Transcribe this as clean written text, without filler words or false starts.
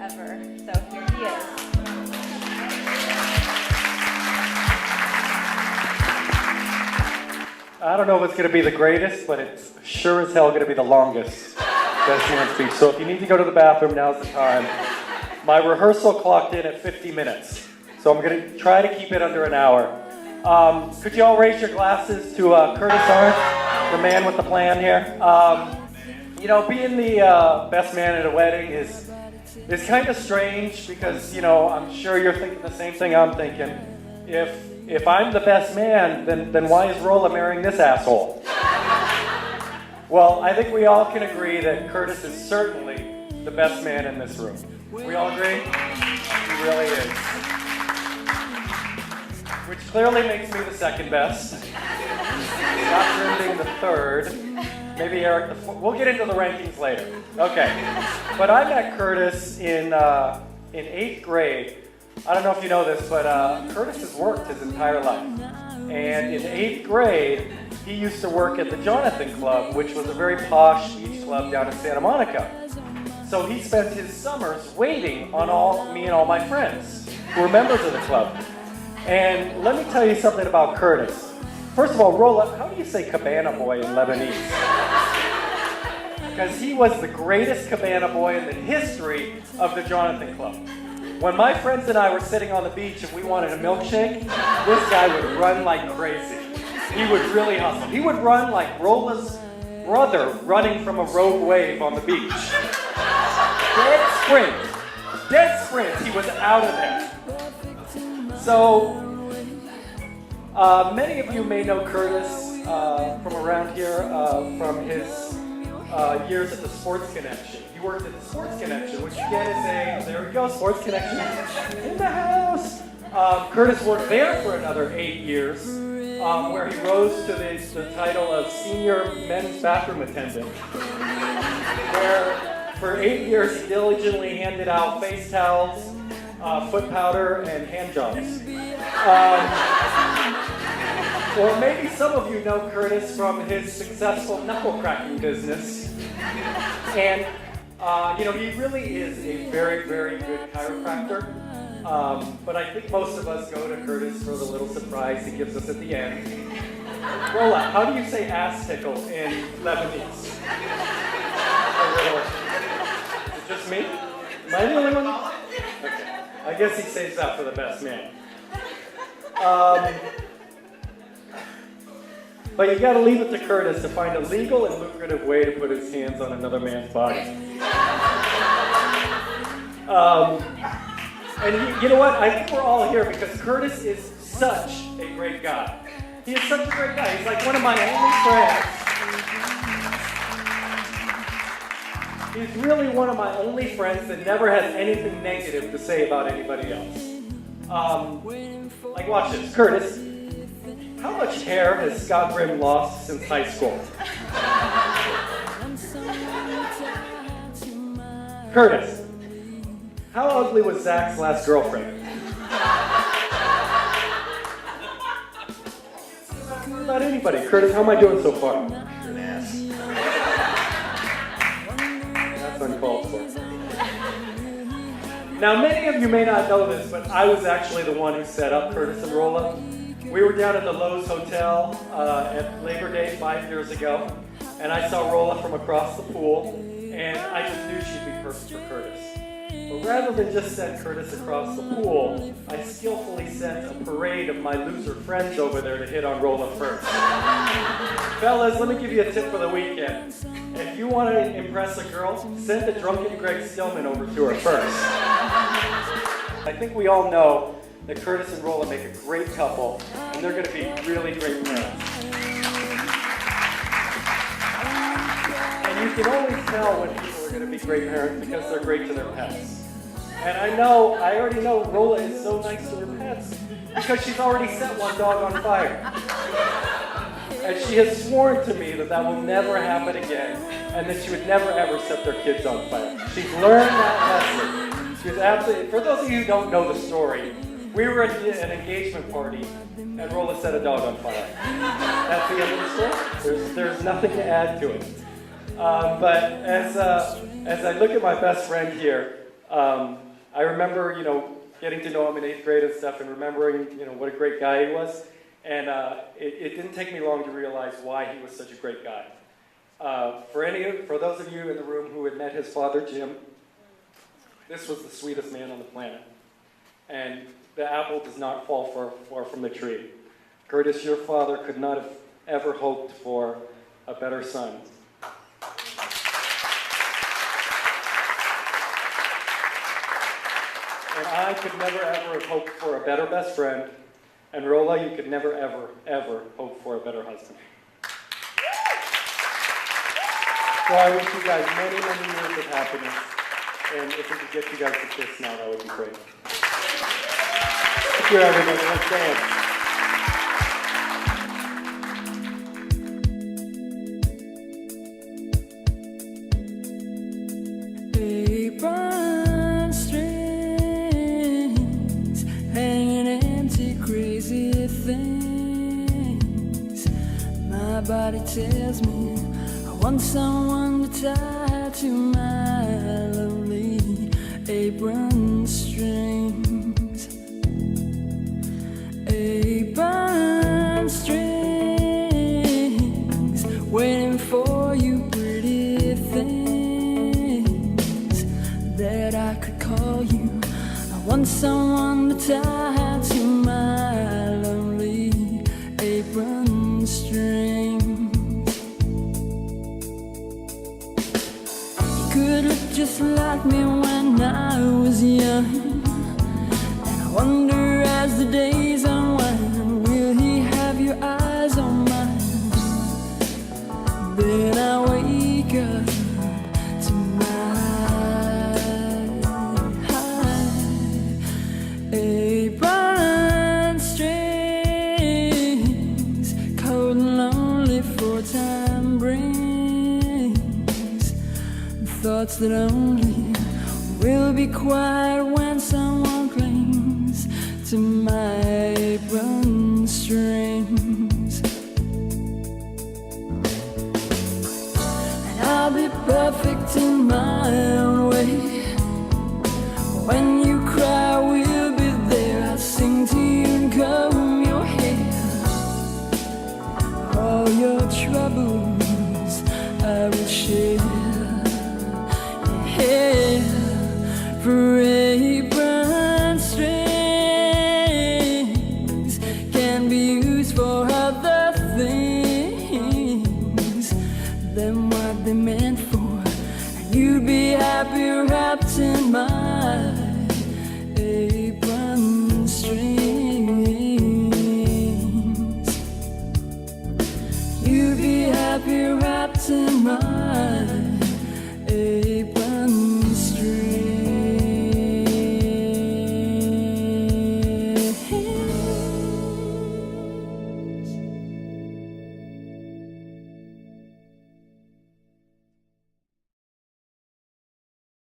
ever. So here he is. I don't know if it's going to be the greatest, but it's sure as hell going to be the longest best man speech. So if you need to go to the bathroom, now's the time. My rehearsal clocked in at 50 minutes, so I'm going to try to keep it under an hour. Could you all raise your glasses to Curtis Arndt, the man with the plan here? Being the best man at a wedding is kind of strange because, I'm sure you're thinking the same thing I'm thinking. If I'm the best man, then why is Rolla marrying this asshole? Well, I think we all can agree that Curtis is certainly the best man in this room. We all agree? He really is. Which clearly makes me the second best. Scott being the third. Maybe Eric the fourth. We'll get into the rankings later. Okay. But I met Curtis in 8th grade. I don't know if you know this, but Curtis has worked his entire life. And in 8th grade, he used to work at the Jonathan Club, which was a very posh beach club down in Santa Monica. So he spent his summers waiting on me and all my friends who were members of the club. And let me tell you something about Curtis. First of all, Rolla, how do you say cabana boy in Lebanese? Because he was the greatest cabana boy in the history of the Jonathan Club. When my friends and I were sitting on the beach and we wanted a milkshake, this guy would run like crazy. He would really hustle. He would run like Rolla's brother running from a rogue wave on the beach. Dead sprint, he was out of there. So, many of you may know Curtis from around here from his years at the Sports Connection. He worked at the Sports Connection, which again is there we go, Sports Connection in the house. Curtis worked there for another 8 years, where he rose to the title of Senior Men's Bathroom Attendant, where for 8 years he diligently handed out face towels, foot powder, and hand jobs. Or maybe some of you know Curtis from his successful knuckle cracking business. And, he really is a very, very good chiropractor. But I think most of us go to Curtis for the little surprise he gives us at the end. Rolla, how do you say ass tickle in Lebanese? Is it just me? Am I the only one? Okay. I guess he saves that for the best man. But you gotta leave it to Curtis to find a legal and lucrative way to put his hands on another man's body. And you know what? I think we're all here because Curtis is such a great guy. He is such a great guy. He's like one of my only friends. He's really one of my only friends that never has anything negative to say about anybody else. Like, watch this. Curtis, how much hair has Scott Grimm lost since high school? Curtis, how ugly was Zach's last girlfriend? Not anybody. Curtis, how am I doing so far? You're an ass. That's uncalled for. Now, many of you may not know this, but I was actually the one who set up Curtis and Rolla. We were down at the Lowe's Hotel at Labor Day 5 years ago, and I saw Rolla from across the pool, and I just knew she'd be perfect for Curtis. But rather than just send Curtis across the pool, I skillfully sent a parade of my loser friends over there to hit on Rolla first. Fellas, let me give you a tip for the weekend. If you want to impress a girl, send the drunken Greg Stillman over to her first. I think we all know that Curtis and Rolla make a great couple, and they're going to be really great parents. And you can always tell when people are going to be great parents because they're great to their pets. And I already know Rolla is so nice to her pets because she's already set one dog on fire. And she has sworn to me that will never happen again, and that she would never ever set their kids on fire. She's learned that lesson. She's absolutely, for those of you who don't know the story, we were at an engagement party, and Rolla set a dog on fire. That's the end of the story. There's nothing to add to it. But as I look at my best friend here, I remember, getting to know him in 8th grade and stuff, and remembering, what a great guy he was. And it didn't take me long to realize why he was such a great guy. For those of you in the room who had met his father, Jim, this was the sweetest man on the planet. And the apple does not fall far from the tree. Curtis, your father could not have ever hoped for a better son. And I could never, ever have hoped for a better best friend. And Rolla, you could never, ever, ever hope for a better husband. So I wish you guys many, many years of happiness. And if we could get you guys to kiss now, that would be great. Thank you, everybody. Let's dance. Apron strings, hanging empty, crazy things. My body tells me I want someone to tie to my lonely apron strings. Apron strings, waiting for you, pretty things that I could call you. I want someone to tie to my lonely apron strings. You could look just like me when I was young, and I wonder as the days unwind, will he have your eyes on mine? Then I wake up to apron strings, cold and lonely for time brings thoughts that only will be quiet when someone clings to my apron strings. And I'll be perfect in my own way. When you cry, we'll be there. I'll sing to you and comb your hair. All your troubles I will share. Yeah, for apron strings can be used for other things than what they're meant for. And you'd be happy wrapped in my apron strings. You'd be happy wrapped in my